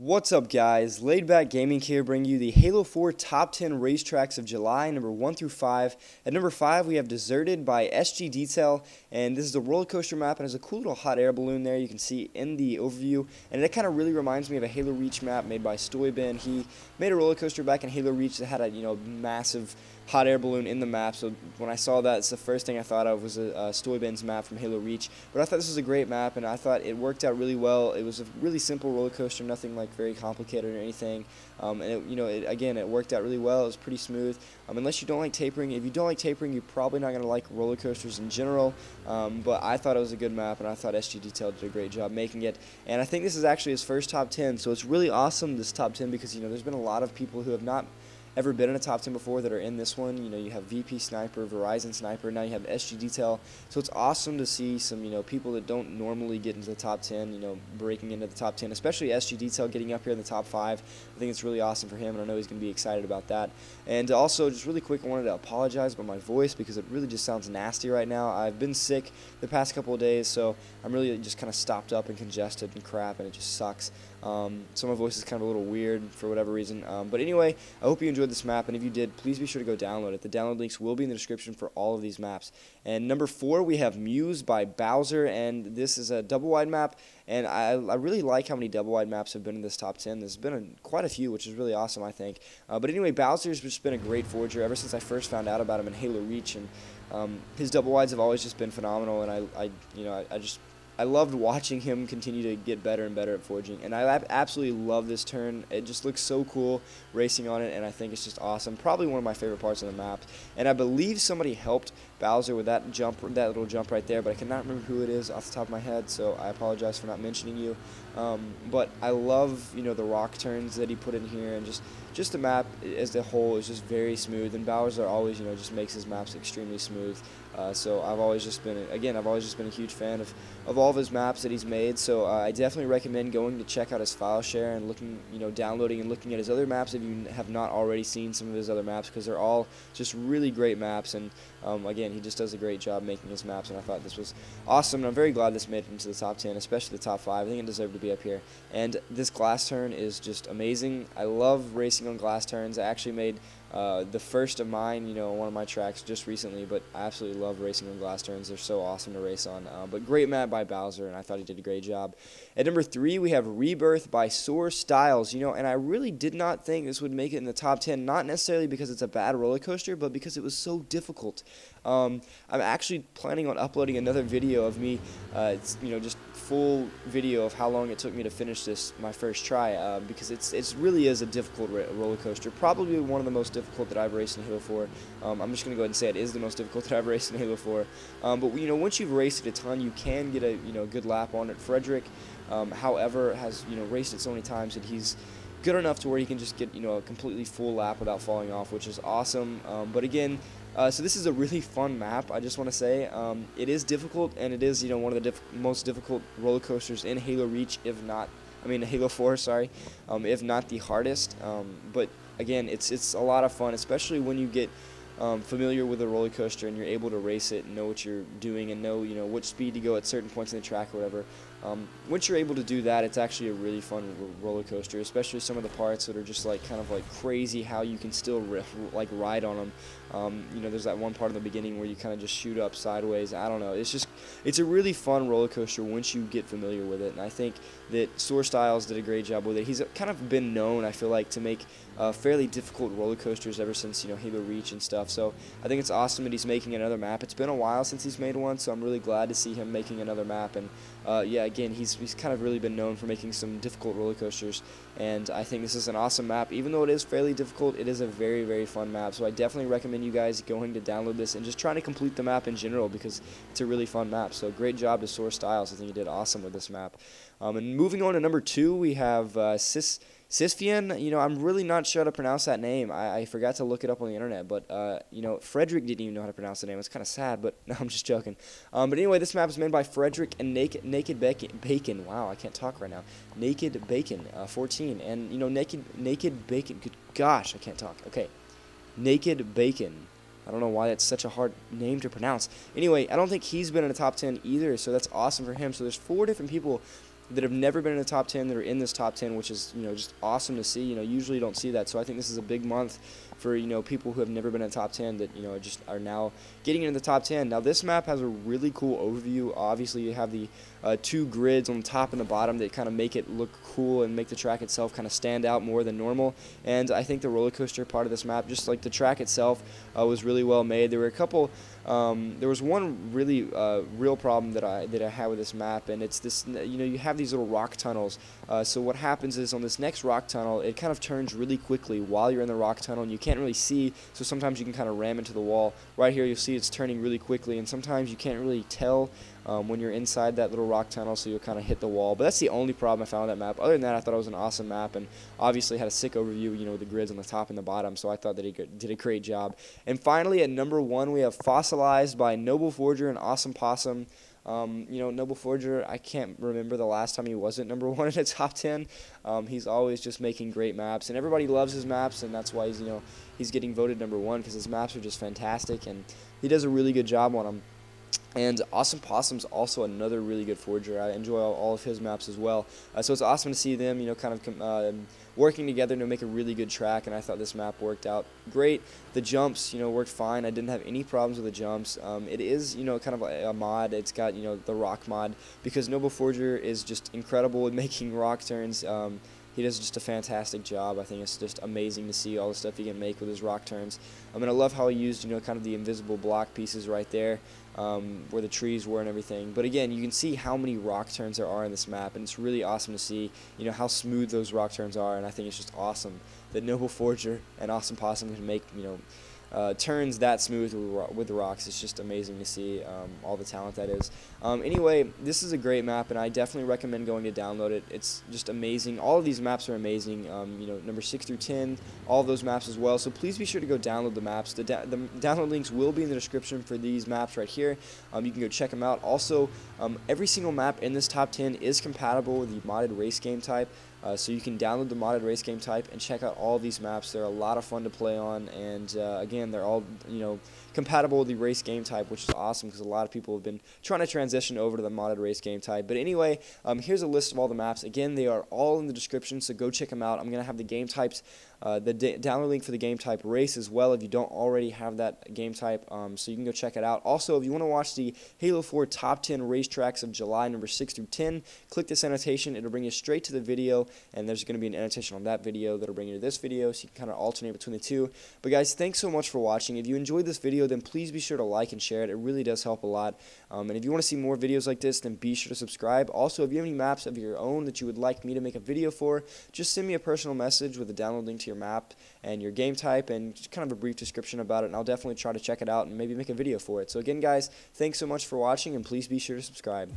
What's up, guys? LayedBackGaming here, bringing you the Halo 4 Top 10 Racetracks of July, number 1 through 5. At number 5, we have Deserted by SG Detail, and this is a roller coaster map, and there's a cool little hot air balloon there you can see in the overview, and it kind of really reminds me of a Halo Reach map made by StyleZ. He made a roller coaster back in Halo Reach that had a massive hot air balloon in the map, so when I saw that, it's the first thing I thought of was a StyleZ's map from Halo Reach. But I thought this was a great map, and I thought it worked out really well. It was a really simple roller coaster, nothing like very complicated or anything, and it worked out really well. It was pretty smooth, unless you don't like tapering. If you don't like tapering, you're probably not going to like roller coasters in general, but I thought it was a good map, and I thought SG Detail did a great job making it, and I think this is actually his first top 10, so it's really awesome, this top 10, because there's been a lot of people who have not ever been in a top 10 before that are in this one. You have VP Sniper, Verizon Sniper, now you have SG Detail. So it's awesome to see some people that don't normally get into the top 10, breaking into the top 10, especially SG Detail getting up here in the top 5. I think it's really awesome for him, and I know he's going to be excited about that. And also, just really quick, I wanted to apologize about my voice because it really just sounds nasty right now. I've been sick the past couple of days, so I'm really just kind of stopped up and congested and crap, and it just sucks. So my voice is kind of a little weird for whatever reason. But anyway, I hope you enjoyed this map, and if you did, please be sure to go download it. The download links will be in the description for all of these maps. And number 4, we have Muse by Bowzir, and this is a double wide map, and I really like how many double wide maps have been in this top 10. There's been quite a few, which is really awesome, I think. But anyway, Bowzir's just been a great forger ever since I first found out about him in Halo Reach, and his double wides have always just been phenomenal, and I loved watching him continue to get better and better at forging, and I absolutely love this turn. It just looks so cool racing on it, and I think it's just awesome. Probably one of my favorite parts of the map, and I believe somebody helped Bowzir with that little jump right there, but I cannot remember who it is off the top of my head, so I apologize for not mentioning you. But I love the rock turns that he put in here, and just the map as a whole is just very smooth, and Bowzir always just makes his maps extremely smooth. So I've always just been a huge fan of all of his maps that he's made. So I definitely recommend going to check out his file share and looking, downloading and looking at his other maps if you have not already seen some of his other maps, because they're all just really great maps. And again, he just does a great job making his maps, and I thought this was awesome. And I'm very glad this made it into the top 10, especially the top 5. I think it deserved to be up here. And this glass turn is just amazing. I love racing on glass turns. I actually made the first of mine, on one of my tracks just recently, but I absolutely love racing on glass turns. They're so awesome to race on. But great map by Bowzir, and I thought he did a great job. At number 3, we have Rebirth by Soar, StyleZ. And I really did not think this would make it in the top 10, not necessarily because it's a bad roller coaster, but because it was so difficult. I'm actually planning on uploading another video of me, just full video of how long it took me to finish my first try, because it really is a difficult roller coaster, probably one of the most difficult that I've raced in Halo 4. I'm just going to go ahead and say it is the most difficult that I've raced in Halo 4. But once you've raced it a ton, you can get a good lap on it. FREDRICKII, however, has raced it so many times that he's good enough to where he can just get a completely full lap without falling off, which is awesome. But again, so this is a really fun map. I just want to say it is difficult, and it is one of the most difficult roller coasters in Halo Reach, Halo 4, sorry, if not the hardest. But again, it's a lot of fun, especially when you get familiar with a roller coaster and you're able to race it and know what you're doing and know which speed to go at certain points in the track or whatever. Once you're able to do that, it's actually a really fun roller coaster, especially some of the parts that are just kind of crazy how you can still ride on them. There's that one part in the beginning where you kind of just shoot up sideways. I don't know. It's a really fun roller coaster once you get familiar with it, and I think that Soar StyleZ did a great job with it. He's kind of been known, I feel like, to make fairly difficult roller coasters ever since Halo Reach and stuff. So I think it's awesome that he's making another map. It's been a while since he's made one, so I'm really glad to see him making another map. And yeah, again, he's kind of really been known for making some difficult roller coasters, and I think this is an awesome map. Even though it is fairly difficult, it is a very, very fun map. So I definitely recommend you guys going to download this and just trying to complete the map in general, because it's a really fun map. So great job to Soar StyleZ. I think he did awesome with this map. And moving on to number 2, we have Sisyphean. I'm really not sure how to pronounce that name. I forgot to look it up on the internet, but FREDRICKII didn't even know how to pronounce the name. It's kind of sad, but no, I'm just joking. But anyway, this map is made by FREDRICKII and LayedBackGaming. Wow, I can't talk right now. LayedBackGaming 14, and LayedBackGaming. Good gosh, I can't talk. Okay, LayedBackGaming. I don't know why that's such a hard name to pronounce. Anyway, I don't think he's been in the top 10 either, so that's awesome for him. So there's 4 different people that have never been in the top 10 that are in this top 10, which is, just awesome to see. Usually you don't see that, so I think this is a big month for, people who have never been in the top 10 that, just are now getting into the top 10. Now, this map has a really cool overview. Obviously, you have the 2 grids on the top and the bottom that kind of make it look cool and make the track itself kind of stand out more than normal. And I think the roller coaster part of this map, just like the track itself, was really well made. There were a couple. There was one really real problem that I had with this map, and it's this. You have these little rock tunnels. So what happens is on this next rock tunnel, it kind of turns really quickly while you're in the rock tunnel, and you can't really see. So sometimes you can kind of ram into the wall. Right here, you'll see it's turning really quickly, and sometimes you can't really tell when you're inside that little rock tunnel, so you'll kind of hit the wall. But that's the only problem I found with that map. Other than that, I thought it was an awesome map, and obviously had a sick overview, with the grids on the top and the bottom, so I thought that he did a great job. And finally, at number 1, we have Fossilized by Noble Forger and Awesome Possum. Noble Forger, I can't remember the last time he wasn't number 1 in the top 10. He's always just making great maps, and everybody loves his maps, and that's why he's getting voted number 1, because his maps are just fantastic, and he does a really good job on them. And Awesome Possum's also another really good forger. I enjoy all of his maps as well. So it's awesome to see them, kind of working together to make a really good track, and I thought this map worked out great. The jumps, worked fine. I didn't have any problems with the jumps. It is, kind of a mod. It's got, the rock mod, because Noble Forger is just incredible at making rock turns. He does just a fantastic job. I think it's just amazing to see all the stuff he can make with his rock turns. And I love how he used, kind of the invisible block pieces right there, where the trees were and everything. But again, you can see how many rock turns there are in this map, and it's really awesome to see, how smooth those rock turns are. And I think it's just awesome that Noble Forger and Awesome Possum can make, turns that smooth with the rocks. It's just amazing to see all the talent that is. Anyway, this is a great map, and I definitely recommend going to download it. It's just amazing. All of these maps are amazing. Number 6 through 10, all of those maps as well. So please be sure to go download the maps. The download links will be in the description for these maps right here. You can go check them out. Also, every single map in this top 10 is compatible with the modded race game type. So you can download the modded race game type and check out all these maps. They're a lot of fun to play on, and again, they're all compatible with the race game type, which is awesome because a lot of people have been trying to transition over to the modded race game type. But anyway, here's a list of all the maps. Again, they are all in the description, so go check them out. I'm gonna have the game types, the download link for the game type race as well if you don't already have that game type, so you can go check it out. Also, if you want to watch the Halo 4 top 10 racetracks of July, number 6 through 10, click this annotation. It'll bring you straight to the video, and there's going to be an annotation on that video that'll bring you to this video, so you can kind of alternate between the two. But guys, thanks so much for watching. If you enjoyed this video, then please be sure to like and share it. It really does help a lot. And if you want to see more videos like this, then be sure to subscribe. Also, if you have any maps of your own that you would like me to make a video for, just send me a personal message with a download link to your map and your game type and just kind of a brief description about it, and I'll definitely try to check it out and maybe make a video for it. So again, guys, thanks so much for watching, and please be sure to subscribe.